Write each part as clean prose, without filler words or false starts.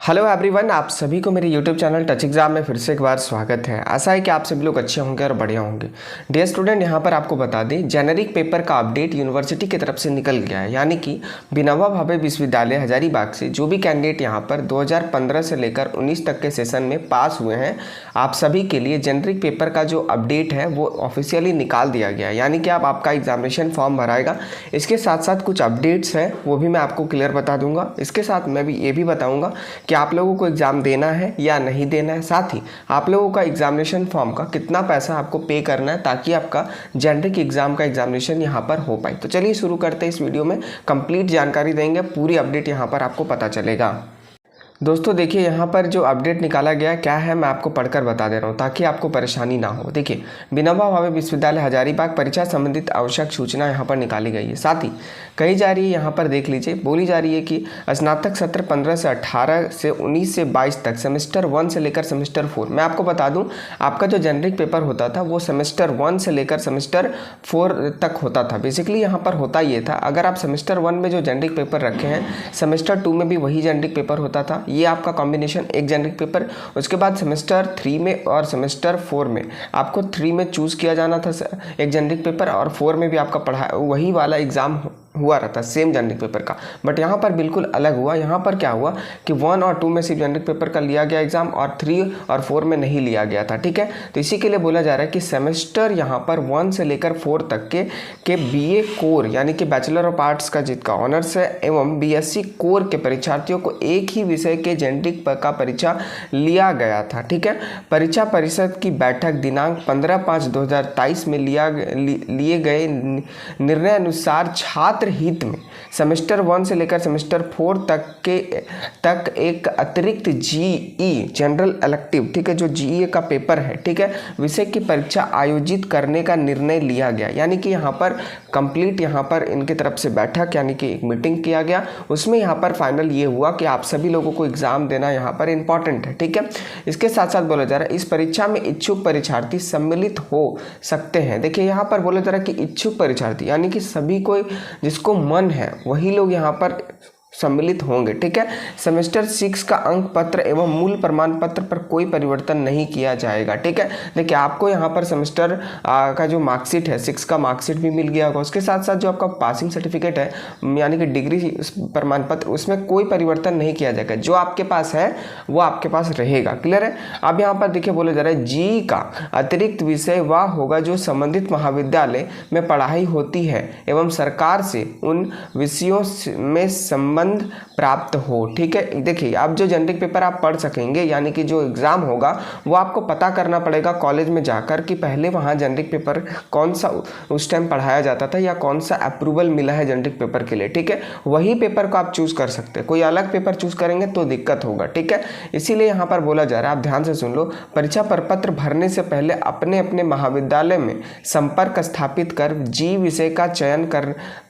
Hello everyone, आप सभी को मेरे यूट्यूब चैनल टच एग्जाम में फिर से एक बार स्वागत है। आशा है कि आप सभी लोग अच्छे होंगे और बढ़िया होंगे। डियर स्टूडेंट, यहाँ पर आपको बता दें, जेनरिक पेपर का अपडेट यूनिवर्सिटी की तरफ से निकल गया है। यानी कि विनोबा भावे विश्वविद्यालय हजारीबाग से जो भी कैंडिडेट यहाँ पर 2015 से लेकर 19 तक के सेशन में पास हुए हैं, आप सभी के लिए जेनरिक पेपर का जो अपडेट है वो ऑफिशियली निकाल दिया गया है। यानी कि आपका एग्जामिनेशन फॉर्म भराएगा। इसके साथ साथ कुछ अपडेट्स हैं वो भी मैं आपको क्लियर बता दूंगा। इसके साथ मैं भी ये भी बताऊंगा कि आप लोगों को एग्ज़ाम देना है या नहीं देना है। साथ ही आप लोगों का एग्जामिनेशन फॉर्म का कितना पैसा आपको पे करना है ताकि आपका जेनरिक एग्ज़ाम का एग्जामिनेशन यहाँ पर हो पाए। तो चलिए शुरू करते हैं। इस वीडियो में कंप्लीट जानकारी देंगे, पूरी अपडेट यहाँ पर आपको पता चलेगा। दोस्तों देखिए, यहाँ पर जो अपडेट निकाला गया क्या है मैं आपको पढ़कर बता दे रहा हूँ ताकि आपको परेशानी ना हो। देखिए, विनोबा भावे विश्वविद्यालय हजारीबाग परीक्षा संबंधित आवश्यक सूचना यहाँ पर निकाली गई है। साथ ही कही जा रही है, यहाँ पर देख लीजिए, बोली जा रही है कि स्नातक सत्र 15 से 18 से 19 से 22 तक सेमेस्टर 1 से लेकर सेमेस्टर 4। मैं आपको बता दूँ, आपका जो जेनरिक पेपर होता था वो सेमेस्टर 1 से लेकर सेमेस्टर 4 तक होता था। बेसिकली यहाँ पर होता ये था, अगर आप सेमेस्टर 1 में जो जेनरिक पेपर रखे हैं, सेमेस्टर 2 में भी वही जेनरिक पेपर होता था। ये आपका कॉम्बिनेशन एक जेनरिक पेपर। उसके बाद सेमेस्टर 3 में और सेमेस्टर 4 में आपको 3 में चूज़ किया जाना था एक जेनरिक पेपर, और 4 में भी आपका पढ़ा वही वाला एग्ज़ाम हुआ रहता सेम जेनरिक पेपर का। बट यहाँ पर बिल्कुल अलग हुआ। यहाँ पर क्या हुआ कि 1 और 2 में सिर्फ जेनरिक पेपर का लिया गया एग्जाम और 3 और 4 में नहीं लिया गया था। ठीक है, तो इसी के लिए बोला जा रहा है कि सेमेस्टर यहाँ पर 1 से लेकर 4 तक के बीए कोर यानी कि बैचलर ऑफ आर्ट्स का जिसका ऑनर्स है एवं बीएससी कोर के परीक्षार्थियों को एक ही विषय के जेनरिक का परीक्षा लिया गया था। ठीक है, परीक्षा परिषद की बैठक दिनांक 15/5/2023 में लिए गए निर्णय अनुसार छात्र हित में सेमेस्टर 1 से लेकर सेमेस्टर 4 तक एक अतिरिक्त जीई जनरल इलेक्टिव, ठीक है, जो जीई का पेपर है, ठीक है, विषय की परीक्षा आयोजित करने का निर्णय लिया गया। यानी कि यहाँ पर कंप्लीट यहाँ पर इनकी तरफ से बैठक यानी कि एक मीटिंग किया गया। उसमें यहाँ पर फाइनल ये हुआ कि आप सभी लोगों को एग्जाम देना यहाँ पर इंपॉर्टेंट है। ठीक है, इसके साथ साथ बोला जा रहा है इस परीक्षा में इच्छुक परीक्षार्थी सम्मिलित हो सकते हैं। देखिए, यहाँ पर बोला जा रहा है कि इच्छुक परीक्षार्थी यानी कि सभी कोई जिसको मन है वही लोग यहाँ पर सम्मिलित होंगे। ठीक है, सेमेस्टर 6 का अंक पत्र एवं मूल प्रमाण पत्र पर कोई परिवर्तन नहीं किया जाएगा। ठीक है, देखिए आपको यहाँ पर सेमेस्टर का जो मार्कशीट है 6 का मार्कशीट भी मिल गया होगा। उसके साथ साथ जो आपका पासिंग सर्टिफिकेट है यानी कि डिग्री प्रमाण पत्र, उसमें कोई परिवर्तन नहीं किया जाएगा। जो आपके पास है वो आपके पास रहेगा। क्लियर है। अब यहाँ पर देखिए बोला जा रहा है जी का अतिरिक्त विषय वह होगा जो संबंधित महाविद्यालय में पढ़ाई होती है एवं सरकार से उन विषयों में संबंध प्राप्त हो। ठीक है, देखिए आप जो जेनरिक पेपर आप पढ़ सकेंगे यानी कि जो एग्जाम होगा वो आपको पता करना पड़ेगा कॉलेज में जाकर कि पहले वहाँ जेनरिक पेपर कौन सा उस टाइम पढ़ाया जाता था या कौन सा अप्रूवल मिला है जेनरिक पेपर के लिए। ठीक है, वही पेपर को आप चूज कर सकते हैं। कोई अलग पेपर चूज करेंगे तो दिक्कत होगा। ठीक है, इसीलिए यहाँ पर बोला जा रहा है, आप ध्यान से सुन लो, परीक्षा प्रपत्र भरने से पहले अपने अपने महाविद्यालय में संपर्क स्थापित कर जी विषय का चयन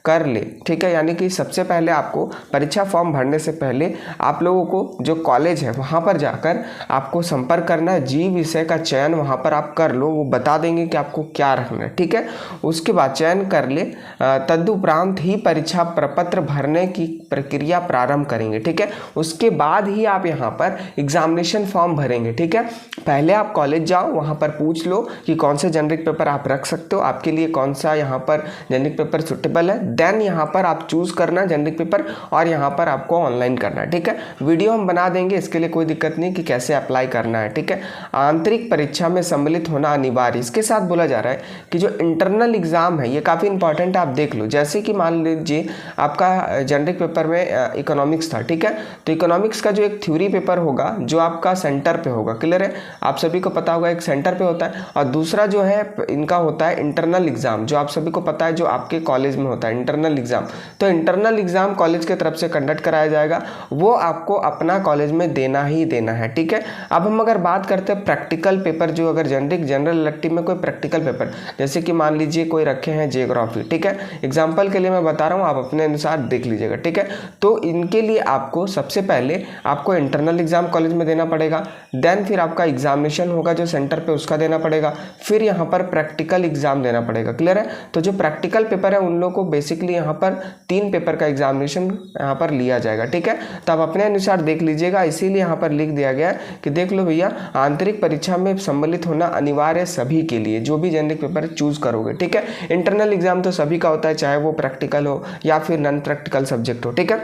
कर ले। ठीक है, यानी कि सबसे पहले आपको परीक्षा फॉर्म भरने से पहले आप लोगों को जो कॉलेज है वहाँ पर जाकर आपको संपर्क करना है। जी विषय का चयन वहाँ पर आप कर लो, वो बता देंगे कि आपको क्या रखना है। ठीक है, उसके बाद चयन कर ले, तदुपरांत ही परीक्षा प्रपत्र भरने की प्रक्रिया प्रारंभ करेंगे। ठीक है, उसके बाद ही आप यहाँ पर एग्जामिनेशन फॉर्म भरेंगे। ठीक है, पहले आप कॉलेज जाओ, वहाँ पर पूछ लो कि कौन से जेनरिक पेपर आप रख सकते हो, आपके लिए कौन सा यहाँ पर जेनरिक पेपर सुटेबल है। देन यहाँ पर आप चूज करना जेनरिक पेपर और यहाँ पर आपको ऑनलाइन करना है। ठीक है, वीडियो हम बना देंगे, इसके लिए कोई दिक्कत नहीं कि कैसे अप्लाई करना है। ठीक है, आंतरिक परीक्षा में सम्मिलित होना अनिवार्य। इसके साथ बोला जा रहा है कि जो इंटरनल एग्जाम है ये काफ़ी इंपॉर्टेंट है, आप देख लो। जैसे कि मान लीजिए आपका जेनरिक पेपर में इकोनॉमिक्स था। ठीक है, तो इकोनॉमिक्स का जो एक थ्योरी पेपर होगा जो आपका सेंटर पे होगा। क्लियर है, आप सभी को पता होगा एक सेंटर पे होता है और दूसरा जो है इनका होता है इंटरनल एग्जाम, जो आप सभी को पता है जो आपके कॉलेज में होता है इंटरनल एग्जाम। तो इंटरनल एग्जाम कॉलेज के तरफ से कंडक्ट कराया जाएगा, वो आपको अपना कॉलेज में देना ही देना है। ठीक है, अब हम अगर बात करते हैं प्रैक्टिकल पेपर, जो अगर जनरल इलेक्टिव में कोई प्रैक्टिकल पेपर जैसे कि मान लीजिए कोई रखे हैं जियोग्राफी। ठीक है, एग्जाम्पल के लिए मैं बता रहा हूँ, आप अपने अनुसार देख लीजिएगा। ठीक है, तो इनके लिए आपको सबसे पहले आपको इंटरनल एग्जाम कॉलेज में देना पड़ेगा, देन फिर आपका एग्जामिनेशन होगा जो सेंटर पे उसका देना पड़ेगा, फिर यहाँ पर प्रैक्टिकल एग्जाम देना पड़ेगा। क्लियर है, तो जो प्रैक्टिकल पेपर है उन लोगों को बेसिकली यहाँ पर 3 पेपर का एग्जामिनेशन यहाँ पर लिया जाएगा। ठीक है, तो आप अपने अनुसार देख लीजिएगा, इसीलिए यहाँ पर लिख दिया गया है कि देख लो भैया, आंतरिक परीक्षा में सम्मिलित होना अनिवार्य सभी के लिए, जो भी जेनरिक पेपर चूज करोगे। ठीक है, इंटरनल एग्जाम तो सभी का होता है, चाहे वो प्रैक्टिकल हो या फिर नॉन प्रैक्टिकल सब्जेक्ट हो। ठीक है,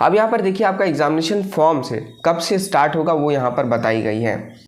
अब यहाँ पर देखिए आपका एग्जामिनेशन फॉर्म से कब से स्टार्ट होगा वो यहाँ पर बताई गई है।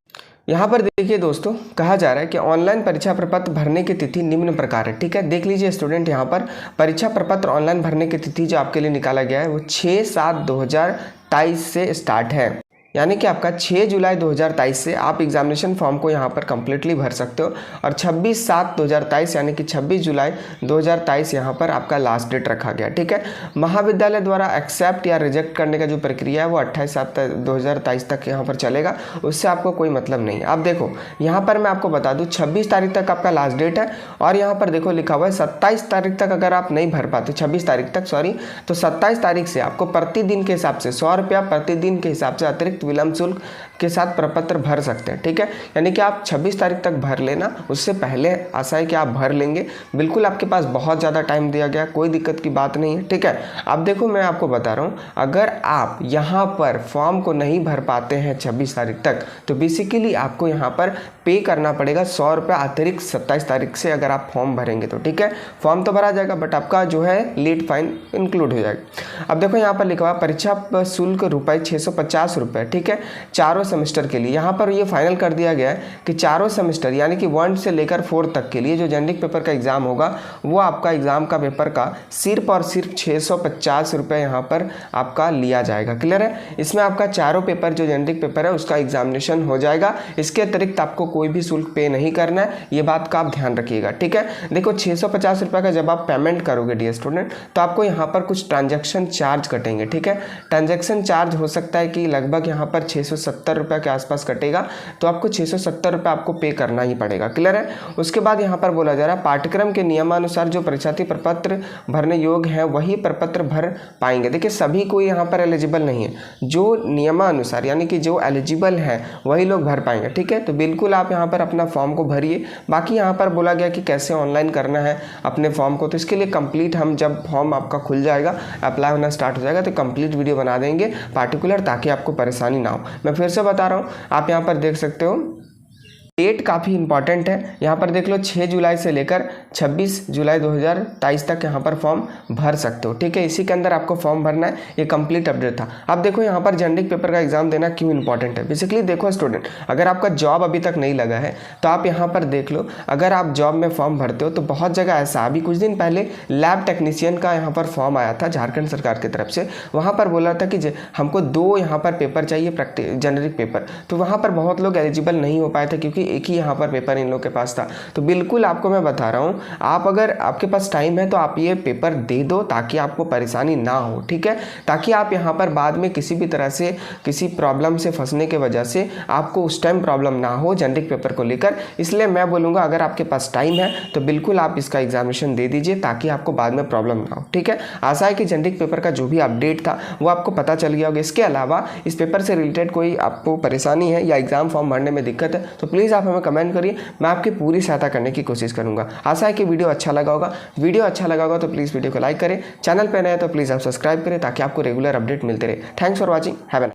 यहाँ पर देखिए दोस्तों, कहा जा रहा है कि ऑनलाइन परीक्षा प्रपत्र भरने की तिथि निम्न प्रकार है। ठीक है, देख लीजिए स्टूडेंट, यहाँ पर परीक्षा प्रपत्र ऑनलाइन भरने की तिथि जो आपके लिए निकाला गया है वो 6/7/2023 से स्टार्ट है। यानी कि आपका 6 जुलाई 2023 से आप एग्जामिनेशन फॉर्म को यहाँ पर कम्प्लीटली भर सकते हो, और 26/7/2023 यानी कि 26 जुलाई 2023 यहाँ पर आपका लास्ट डेट रखा गया। ठीक है, महाविद्यालय द्वारा एक्सेप्ट या रिजेक्ट करने का जो प्रक्रिया है वो 28/7/2023 तक यहाँ पर चलेगा, उससे आपको कोई मतलब नहीं है। अब देखो यहाँ पर मैं आपको बता दूँ 26 तारीख तक आपका लास्ट डेट है, और यहाँ पर देखो लिखा हुआ है 27 तारीख तक अगर आप नहीं भर पाते, 26 तारीख तक सॉरी, तो 27 तारीख से आपको प्रतिदिन के हिसाब से 100 रुपया प्रतिदिन के हिसाब से अतिरिक्त विलंब शुल्क के साथ प्रपत्र भर सकते हैं। ठीक है, यानी कि आप 26 तारीख तक भर लेना, उससे पहले आशा है कि आप भर लेंगे। बिल्कुल आपके पास बहुत ज़्यादा टाइम दिया गया, कोई दिक्कत की बात नहीं है। ठीक है, अब देखो मैं आपको बता रहा हूँ, अगर आप यहाँ पर फॉर्म को नहीं भर पाते हैं 26 तारीख तक, तो बेसिकली आपको यहाँ पर पे करना पड़ेगा 100 रुपये अतिरिक्त 27 तारीख से अगर आप फॉर्म भरेंगे तो। ठीक है, फॉर्म तो भरा जाएगा बट आपका जो है लेट फाइन इंक्लूड हो जाएगा। अब देखो यहाँ पर लिखा हुआ परीक्षा शुल्क रुपये 650 रुपये। ठीक है, चारों सेमेस्टर के लिए यहाँ पर ये फाइनल कर दिया गया है कि चारों सेमेस्टर यानी कि 1 से लेकर 4 तक के लिए जो जेनरिक पेपर का एग्जाम होगा, वो आपका एग्जाम का पेपर का सिर्फ और सिर्फ 650 रुपये यहाँ पर आपका लिया जाएगा। क्लियर है, इसमें आपका चारों पेपर जो जेनरिक पेपर है उसका एग्जामिनेशन हो जाएगा। इसके अतिरिक्त आपको कोई भी शुल्क पे नहीं करना है, ये बात का आप ध्यान रखिएगा। ठीक है, देखो 650 रुपये का जब आप पेमेंट करोगे डियर स्टूडेंट, तो आपको यहाँ पर कुछ ट्रांजैक्शन चार्ज कटेंगे। ठीक है, ट्रांजैक्शन चार्ज हो सकता है कि लगभग यहाँ पर 670 रुपये के आसपास कटेगा, तो आपको 670 रुपये आपको पे करना ही पड़ेगा। क्लियर है, उसके बाद यहाँ पर बोला जा रहा है पाठ्यक्रम के नियमानुसार जो परीक्षार्थी प्रपत्र भरने योग्य है वही प्रपत्र भर पाएंगे। देखिए सभी कोई यहाँ पर एलिजिबल नहीं है, जो नियमानुसार यानी कि जो एलिजिबल है वही लोग भर पाएंगे। ठीक है, तो बिल्कुल आप यहाँ पर अपना फॉर्म को भरिए। बाकी यहाँ पर बोला गया कि कैसे ऑनलाइन करना है अपने फॉर्म को, तो इसके लिए कंप्लीट हम जब फॉर्म आपका खुल जाएगा, अप्लाई होना स्टार्ट हो जाएगा, तो कंप्लीट वीडियो बना देंगे पार्टिकुलर, ताकि आपको परेशानी ना हो। मैं फिर से बता रहा हूँ, आप यहाँ पर देख सकते हो डेट काफ़ी इंपॉर्टेंट है। यहाँ पर देख लो 6 जुलाई से लेकर 26 जुलाई 2023 तक यहाँ पर फॉर्म भर सकते हो। ठीक है, इसी के अंदर आपको फॉर्म भरना है, ये कंप्लीट अपडेट था। अब देखो यहाँ पर जेनरिक पेपर का एग्जाम देना क्यों इंपॉर्टेंट है। बेसिकली देखो स्टूडेंट, अगर आपका जॉब अभी तक नहीं लगा है तो आप यहाँ पर देख लो, अगर आप जॉब में फॉर्म भरते हो तो बहुत जगह ऐसा, अभी कुछ दिन पहले लैब टेक्नीशियन का यहाँ पर फॉर्म आया था झारखंड सरकार की तरफ से, वहाँ पर बोला था कि हमको 2 यहाँ पर पेपर चाहिए जेनरिक पेपर, तो वहाँ पर बहुत लोग एलिजिबल नहीं हो पाए थे क्योंकि एक ही यहाँ पर पेपर इन लोग के पास था। तो बिल्कुल आपको मैं बता रहा हूँ, आप अगर आपके पास टाइम है तो आप ये पेपर दे दो ताकि आपको परेशानी ना हो। ठीक है, ताकि आप यहाँ पर बाद में किसी भी तरह से किसी प्रॉब्लम से फंसने के वजह से आपको उस टाइम प्रॉब्लम ना हो जेनरिक पेपर को लेकर। इसलिए मैं बोलूँगा अगर आपके पास टाइम है तो बिल्कुल आप इसका एग्जामिनेशन दे दीजिए ताकि आपको बाद में प्रॉब्लम ना हो। ठीक है, आशा है कि जेनरिक पेपर का जो भी अपडेट था वो आपको पता चल गया होगा। इसके अलावा इस पेपर से रिलेटेड कोई आपको परेशानी है या एग्जाम फॉर्म भरने में दिक्कत है तो प्लीज़ आप हमें कमेंट करिए, मैं आपकी पूरी सहायता करने की कोशिश करूंगा। आशा है कि वीडियो अच्छा लगा होगा। वीडियो अच्छा लगा होगा तो प्लीज़ वीडियो को लाइक करें, चैनल पर नए हैं तो प्लीज़ आप सब्सक्राइब करें ताकि आपको रेगुलर अपडेट मिलते रहे। Thanks for watching, have a